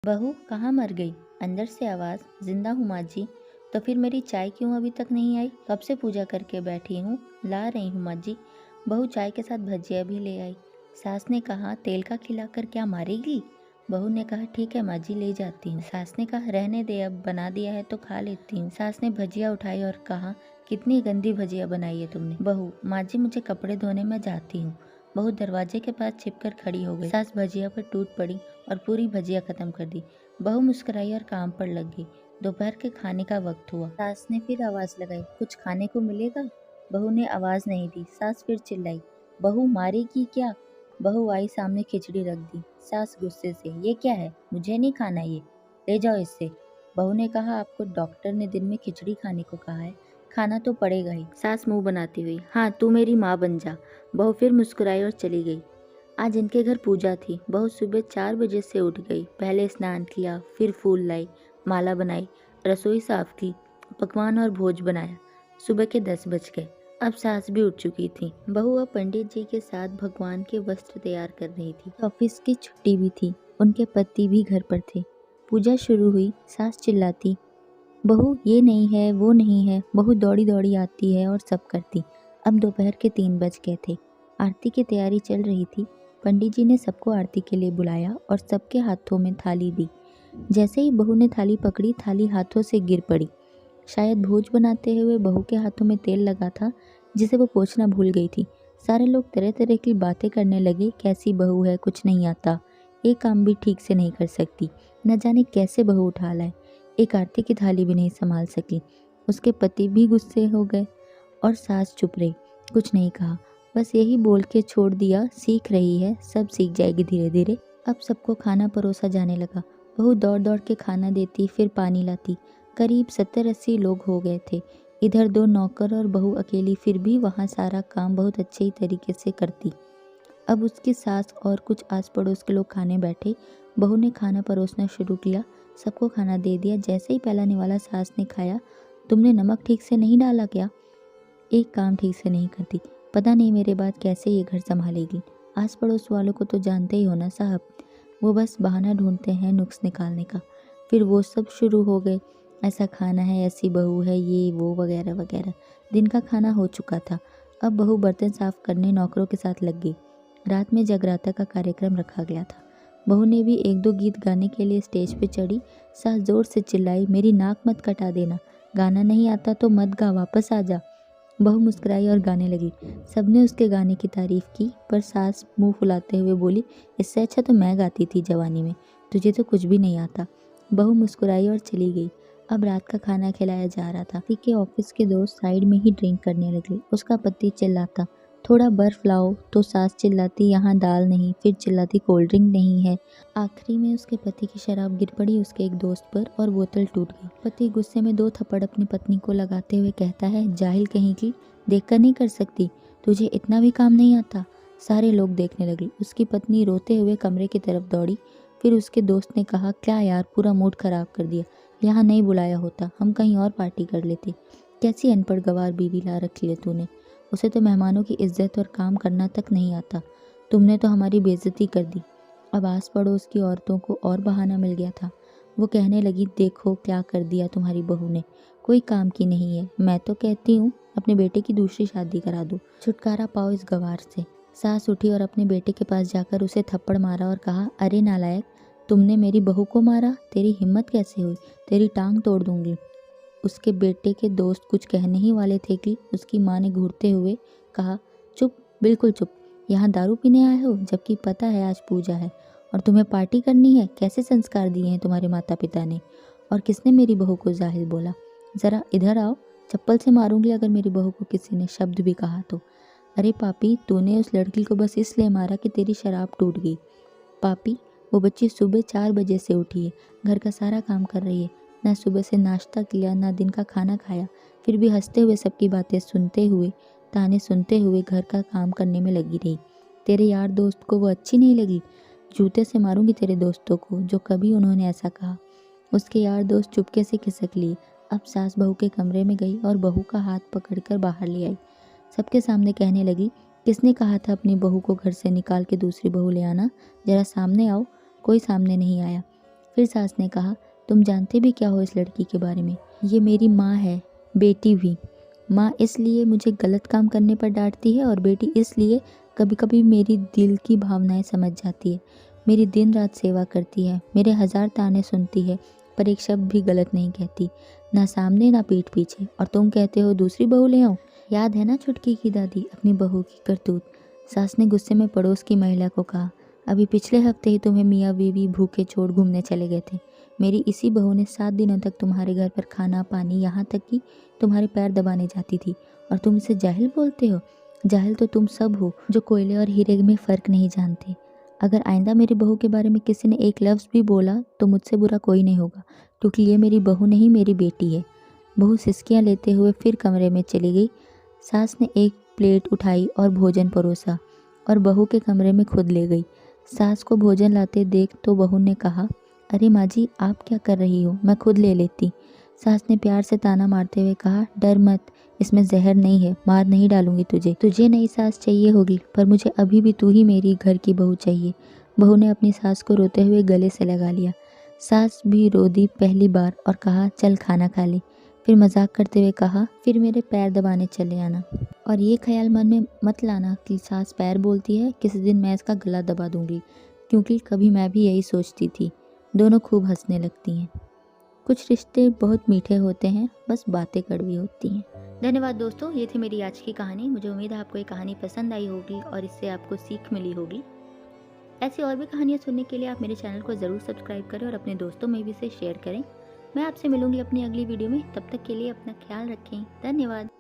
बहू कहाँ मर गई? अंदर से आवाज, जिंदा हूँ माँ जी। तो फिर मेरी चाय क्यों अभी तक नहीं आई? कब से पूजा करके बैठी हूँ, ला रही हूँ माँ जी। बहू चाय के साथ भजिया भी ले आई। सास ने कहा तेल का खिलाकर क्या मारेगी? बहू ने कहा ठीक है माँ जी, ले जाती हूँ। सास ने कहा रहने दे, अब बना दिया है तो खा लेती हूँ। सास ने भजिया उठाई और कहा कितनी गंदी भजिया बनाई है तुमने। बहू माँ जी मुझे कपड़े धोने में जाती हूँ। बहू दरवाजे के पास छिपकर खड़ी हो गई। सास भजिया पर टूट पड़ी और पूरी भजिया खत्म कर दी। बहू मुस्कुराई और काम पर लग गई। दोपहर के खाने का वक्त हुआ। सास ने फिर आवाज लगाई, कुछ खाने को मिलेगा? बहू ने आवाज नहीं दी। सास फिर चिल्लाई, बहू मारेगी क्या? बहू आई, सामने खिचड़ी रख दी। सास गुस्से से, ये क्या है? मुझे नहीं खाना ये, ले जाओ इससे। बहू ने कहा आपको डॉक्टर ने दिन में खिचड़ी खाने को कहा है, खाना तो पड़ेगा ही। सास मुंह बनाती हुई, हाँ तू मेरी माँ बन जा। बहू फिर मुस्कुराई और चली गई। आज इनके घर पूजा थी। बहू सुबह 4 बजे से उठ गई। पहले स्नान किया, फिर फूल लाई, माला बनाई, रसोई साफ की, पकवान और भोज बनाया। सुबह के 10 बज गए। अब सास भी उठ चुकी थी। बहू अब पंडित जी के साथ भगवान के वस्त्र तैयार कर रही थी। ऑफिस की छुट्टी भी थी। उनके पति भी घर पर थे। पूजा शुरू हुई। सास चिल्लाती, बहू ये नहीं है, वो नहीं है। बहू दौड़ी दौड़ी आती है और सब करती। अब दोपहर के 3 बज गए थे। आरती की तैयारी चल रही थी। पंडित जी ने सबको आरती के लिए बुलाया और सबके हाथों में थाली दी। जैसे ही बहू ने थाली पकड़ी, थाली हाथों से गिर पड़ी। शायद भोज बनाते हुए बहू के हाथों में तेल लगा था, जिसे वो पोंछना भूल गई थी। सारे लोग तरह तरह की बातें करने लगे, कैसी बहू है, कुछ नहीं आता, एक काम भी ठीक से नहीं कर सकती, न जाने कैसे बहू उठा लाए, एक आरती की थाली भी नहीं संभाल सकी। उसके पति भी गुस्से हो गए और सास चुप रही, कुछ नहीं कहा, बस यही बोल के छोड़ दिया, सीख रही है, सब सीख जाएगी धीरे धीरे। अब सबको खाना परोसा जाने लगा। बहू दौड़ दौड़ के खाना देती, फिर पानी लाती। करीब 70-80 लोग हो गए थे। इधर 2 नौकर और बहू अकेली, फिर भी वहाँ सारा काम बहुत अच्छे ही तरीके से करती। अब उसकी सास और कुछ आस पड़ोस के लोग खाने बैठे। बहू ने खाना परोसना शुरू किया। सबको खाना दे दिया। जैसे ही पहला निवाला सास ने खाया, तुमने नमक ठीक से नहीं डाला क्या? एक काम ठीक से नहीं करती, पता नहीं मेरे बाद कैसे ये घर संभालेगी। आस पड़ोस वालों को तो जानते ही हो ना साहब, वो बस बहाना ढूंढते हैं नुक्स निकालने का। फिर वो सब शुरू हो गए, ऐसा खाना है, ऐसी बहू है, ये वो वगैरह वगैरह। दिन का खाना हो चुका था। अब बहू बर्तन साफ करने नौकरों के साथ लग गई। रात में जगराता का कार्यक्रम रखा गया था। बहू ने भी 1-2 गीत गाने के लिए स्टेज पे चढ़ी। सास जोर से चिल्लाई, मेरी नाक मत कटा देना, गाना नहीं आता तो मत गा, वापस आ जा। बहू मुस्कुराई और गाने लगी। सबने उसके गाने की तारीफ की, पर सास मुंह फुलाते हुए बोली, इससे अच्छा तो मैं गाती थी जवानी में, तुझे तो कुछ भी नहीं आता। बहू मुस्कुराई और चली गई। अब रात का खाना खिलाया जा रहा था। पति के ऑफिस के दोस्त साइड में ही ड्रिंक करने लगे। उसका पति चिल्लाता, थोड़ा बर्फ लाओ, तो सास चिल्लाती यहाँ दाल नहीं, फिर चिल्लाती कोल्ड ड्रिंक नहीं है। आखिरी में उसके पति की शराब गिर पड़ी उसके एक दोस्त पर और बोतल टूट गई। पति गुस्से में 2 थप्पड़ अपनी पत्नी को लगाते हुए कहता है, जाहिल कहीं की, देखकर नहीं कर सकती, तुझे इतना भी काम नहीं आता। सारे लोग देखने लगे। उसकी पत्नी रोते हुए कमरे की तरफ दौड़ी। फिर उसके दोस्त ने कहा, क्या यार, पूरा मूड खराब कर दिया, यहाँ नहीं बुलाया होता, हम कहीं और पार्टी कर लेते। कैसी अनपढ़ गवार बीवी ला रखी है तूने, उसे तो मेहमानों की इज्जत और काम करना तक नहीं आता, तुमने तो हमारी बेइज्जती कर दी। अब आस पड़ोस की औरतों को और बहाना मिल गया था। वो कहने लगी, देखो क्या कर दिया तुम्हारी बहू ने, कोई काम की नहीं है, मैं तो कहती हूँ अपने बेटे की दूसरी शादी करा दो, छुटकारा पाओ इस गवार से। सास उठी और अपने बेटे के पास जाकर उसे थप्पड़ मारा और कहा, अरे नालायक, तुमने मेरी बहू को मारा, तेरी हिम्मत कैसे हुई, तेरी टांग तोड़ दूंगी। उसके बेटे के दोस्त कुछ कहने ही वाले थे कि उसकी माँ ने घूरते हुए कहा, चुप, बिल्कुल चुप, यहाँ दारू पीने आए हो, जबकि पता है आज पूजा है और तुम्हें पार्टी करनी है। कैसे संस्कार दिए हैं तुम्हारे माता पिता ने, और किसने मेरी बहू को जाहिल बोला? ज़रा इधर आओ, चप्पल से मारूंगी अगर मेरी बहू को किसी ने शब्द भी कहा तो। अरे पापी, तूने उस लड़की को बस इसलिए मारा कि तेरी शराब टूट गई। पापी, वो बच्ची सुबह 4 बजे से उठी है, घर का सारा काम कर रही है, ना सुबह से नाश्ता किया, ना दिन का खाना खाया, फिर भी हंसते हुए सबकी बातें सुनते हुए, ताने सुनते हुए घर का काम करने में लगी रही। तेरे यार दोस्त को वो अच्छी नहीं लगी? जूते से मारूंगी तेरे दोस्तों को जो कभी उन्होंने ऐसा कहा। उसके यार दोस्त चुपके से खिसक लिए। अब सास बहू के कमरे में गई और बहू का हाथ पकड़कर बाहर ले आई। सबके सामने कहने लगी, किसने कहा था अपनी बहू को घर से निकाल के दूसरी बहू ले आना? जरा सामने आओ। कोई सामने नहीं आया। फिर सास ने कहा, तुम जानते भी क्या हो इस लड़की के बारे में? ये मेरी माँ है, बेटी भी। माँ इसलिए मुझे गलत काम करने पर डांटती है और बेटी इसलिए कभी कभी मेरी दिल की भावनाएं समझ जाती है। मेरी दिन रात सेवा करती है, मेरे 1000 ताने सुनती है, पर एक शब्द भी गलत नहीं कहती, ना सामने ना पीठ पीछे। और तुम कहते हो दूसरी बहू ले आओ। याद है ना छुटकी की दादी अपनी बहू की करतूत? सास ने गुस्से में पड़ोस की महिला को कहा, अभी पिछले हफ्ते ही तुम्हें मियाँ बीवी भूखे छोड़ घूमने चले गए थे। मेरी इसी बहू ने 7 दिनों तक तुम्हारे घर पर खाना पानी, यहाँ तक कि तुम्हारे पैर दबाने जाती थी, और तुम इसे जाहिल बोलते हो? जाहिल तो तुम सब हो जो कोयले और हीरे में फ़र्क नहीं जानते। अगर आइंदा मेरी बहू के बारे में किसी ने एक लफ्ज़ भी बोला तो मुझसे बुरा कोई नहीं होगा, क्योंकि ये मेरी बहू नहीं, मेरी बेटी है। बहू सिसकियाँ लेते हुए फिर कमरे में चली गई। सास ने एक प्लेट उठाई और भोजन परोसा और बहू के कमरे में खुद ले गई। सास को भोजन लाते देख तो बहू ने कहा, अरे माँ जी, आप क्या कर रही हो, मैं खुद ले लेती। सास ने प्यार से ताना मारते हुए कहा, डर मत, इसमें जहर नहीं है, मार नहीं डालूंगी तुझे। तुझे नई सास चाहिए होगी, पर मुझे अभी भी तू ही मेरी घर की बहू चाहिए। बहू ने अपनी सास को रोते हुए गले से लगा लिया। सास भी रो दी पहली बार और कहा, चल खाना खा ले। फिर मजाक करते हुए कहा, फिर मेरे पैर दबाने चले आना, और ये ख्याल मन में मत लाना कि सास पैर बोलती है, किसी दिन मैं इसका गला दबा दूंगी, क्योंकि कभी मैं भी यही सोचती थी। दोनों खूब हंसने लगती हैं। कुछ रिश्ते बहुत मीठे होते हैं, बस बातें कड़वी होती हैं। धन्यवाद दोस्तों, ये थी मेरी आज की कहानी। मुझे उम्मीद है आपको ये कहानी पसंद आई होगी और इससे आपको सीख मिली होगी। ऐसी और भी कहानियाँ सुनने के लिए आप मेरे चैनल को ज़रूर सब्सक्राइब करें और अपने दोस्तों में भी इसे शेयर करें। मैं आपसे मिलूंगी अपनी अगली वीडियो में, तब तक के लिए अपना ख्याल रखें। धन्यवाद।